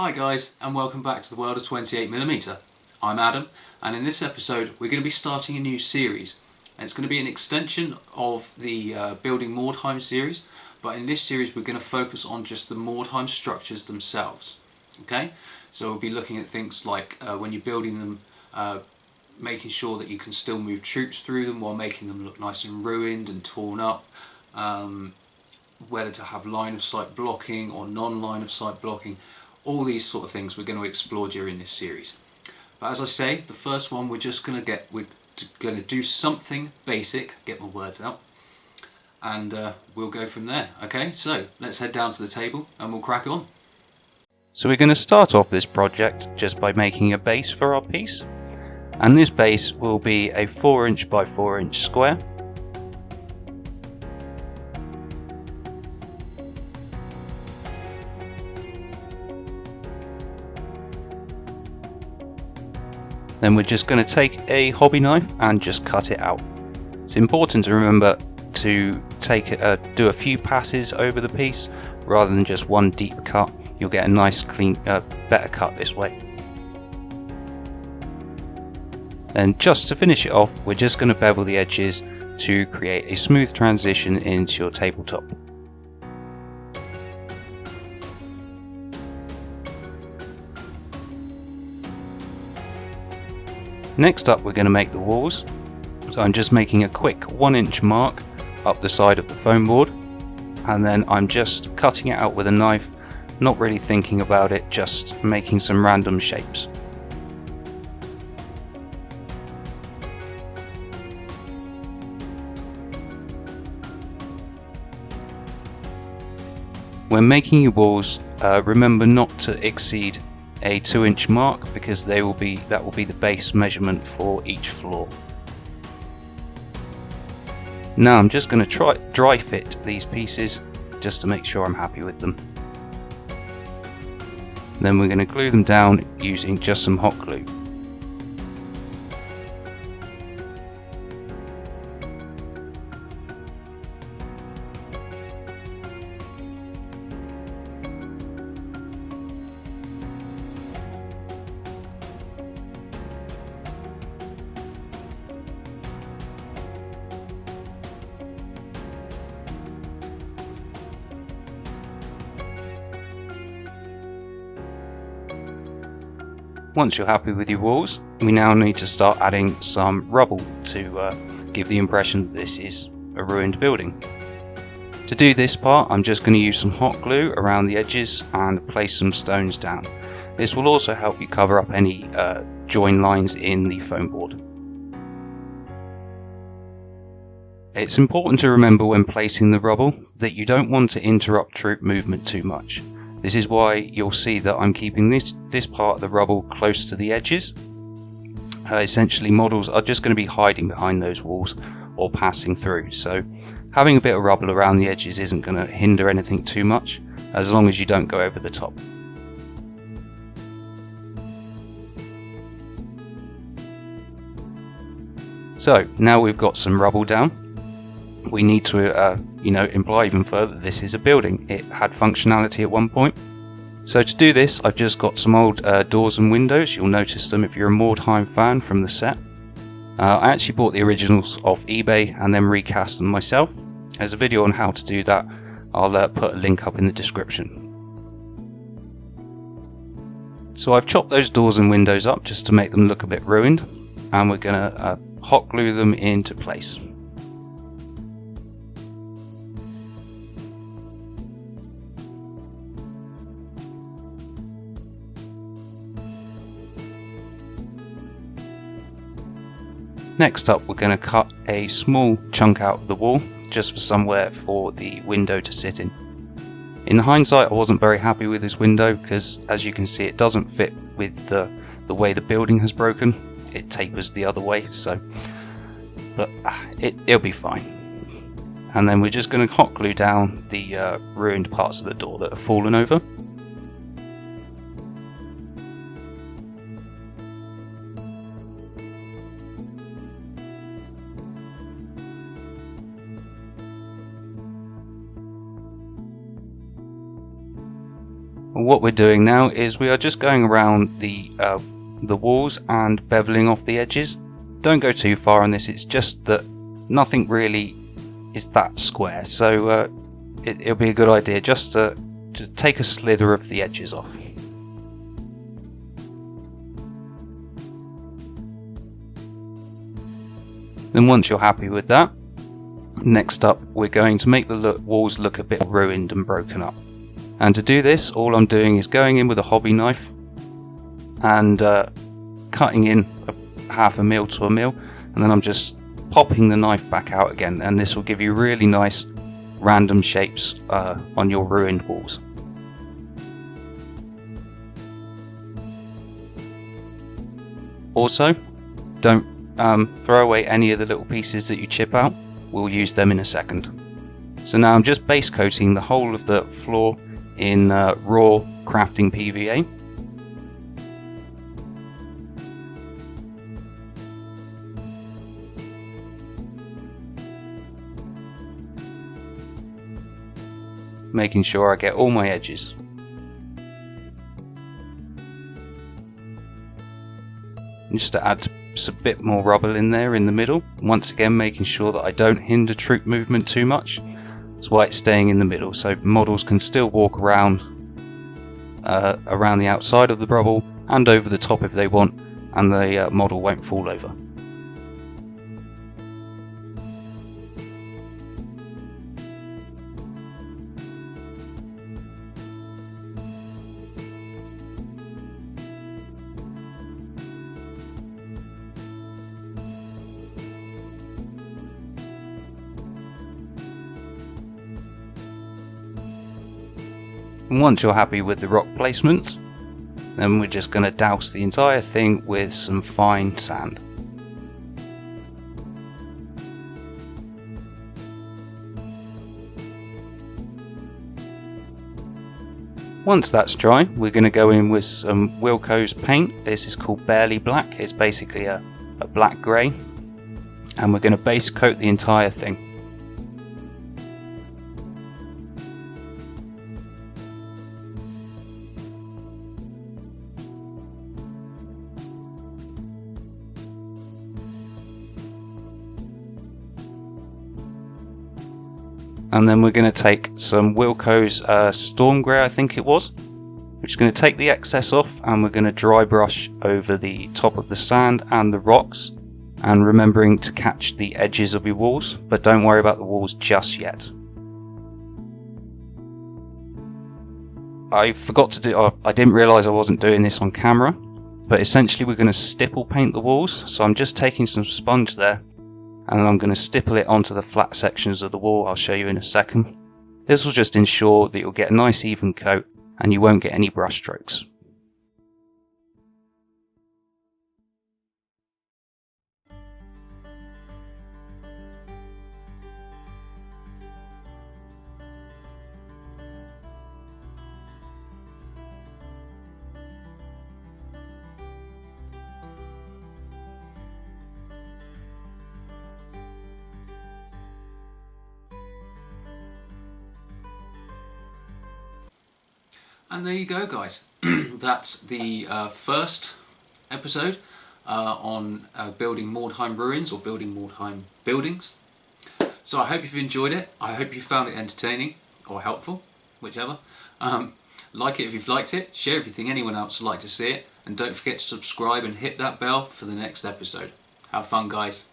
Hi guys, and welcome back to the world of 28mm. I'm Adam, and in this episode we're going to be starting a new series. And it's going to be an extension of the Building Mordheim series, but in this series we're going to focus on just the Mordheim structures themselves. Okay, so we'll be looking at things like when you're building them, making sure that you can still move troops through them while making them look nice and ruined and torn up. Whether to have line of sight blocking or non-line of sight blocking, all these sort of things we're going to explore during this series. But as I say, the first one we're going to do something basic, get my words out, and we'll go from there. Okay, so let's head down to the table and we'll crack on. So we're going to start off this project just by making a base for our piece, and this base will be a 4" by 4" square. Then we're just going to take a hobby knife and just cut it out. It's important to remember to do a few passes over the piece rather than just one deep cut. You'll get a nice clean, better cut this way. And just to finish it off, we're just going to bevel the edges to create a smooth transition into your tabletop. Next up, we're going to make the walls. So I'm just making a quick 1" mark up the side of the foam board, and then I'm just cutting it out with a knife, not really thinking about it, just making some random shapes. When making your walls, remember not to exceed a 2" mark, because that will be the base measurement for each floor. Now I'm just going to dry fit these pieces just to make sure I'm happy with them. Then we're going to glue them down using just some hot glue. Once you're happy with your walls, we now need to start adding some rubble to give the impression that this is a ruined building. To do this part, I'm just going to use some hot glue around the edges and place some stones down. This will also help you cover up any join lines in the foam board. It's important to remember when placing the rubble that you don't want to interrupt troop movement too much. This is why you'll see that I'm keeping this part of the rubble close to the edges. Essentially, models are just going to be hiding behind those walls or passing through, so having a bit of rubble around the edges isn't going to hinder anything too much, as long as you don't go over the top. So now we've got some rubble down, we need to imply even further that this is a building. It had functionality at one point. So to do this, I've just got some old doors and windows. You'll notice them if you're a Mordheim fan from the set. I actually bought the originals off eBay and then recast them myself. There's a video on how to do that. I'll put a link up in the description. So I've chopped those doors and windows up just to make them look a bit ruined, and we're going to hot glue them into place. Next up, we're going to cut a small chunk out of the wall, just for somewhere for the window to sit in. In hindsight, I wasn't very happy with this window because, as you can see, it doesn't fit with the way the building has broken. It tapers the other way, but it'll be fine. And then we're just going to hot glue down the ruined parts of the door that have fallen over. what we're doing now is we are just going around the walls and beveling off the edges. Don't go too far on this, it's just that nothing really is that square, so it'll be a good idea just to take a slither of the edges off. Then once you're happy with that, next up we're going to make the walls look a bit ruined and broken up. And to do this, all I'm doing is going in with a hobby knife and cutting in half a mil to a mil, and then I'm just popping the knife back out again, and this will give you really nice random shapes on your ruined walls. Also, don't throw away any of the little pieces that you chip out. We'll use them in a second. So now I'm just base coating the whole of the floor in raw crafting PVA. Making sure I get all my edges. And just to add a bit more rubble in there in the middle, once again making sure that I don't hinder troop movement too much. That's why it's staying in the middle, so models can still walk around around the outside of the rubble and over the top if they want, and the model won't fall over. And once you're happy with the rock placements, then we're just going to douse the entire thing with some fine sand. Once that's dry, we're going to go in with some Wilko's paint. This is called Barely Black. It's basically a black grey, and we're going to base coat the entire thing. And then we're going to take some Wilko's Storm Grey, I think it was. We're just going to take the excess off, and we're going to dry brush over the top of the sand and the rocks, and remembering to catch the edges of your walls, but don't worry about the walls just yet. I forgot to do, I didn't realise I wasn't doing this on camera, but essentially we're going to stipple paint the walls. So I'm just taking some sponge there, and then I'm going to stipple it onto the flat sections of the wall. I'll show you in a second. This will just ensure that you'll get a nice even coat and you won't get any brush strokes. And there you go, guys. That's the first episode on building Mordheim ruins, or building Mordheim buildings. So I hope you've enjoyed it. I hope you found it entertaining or helpful, whichever. Like it if you've liked it. Share it if you think anyone else would like to see it. And don't forget to subscribe and hit that bell for the next episode. Have fun, guys.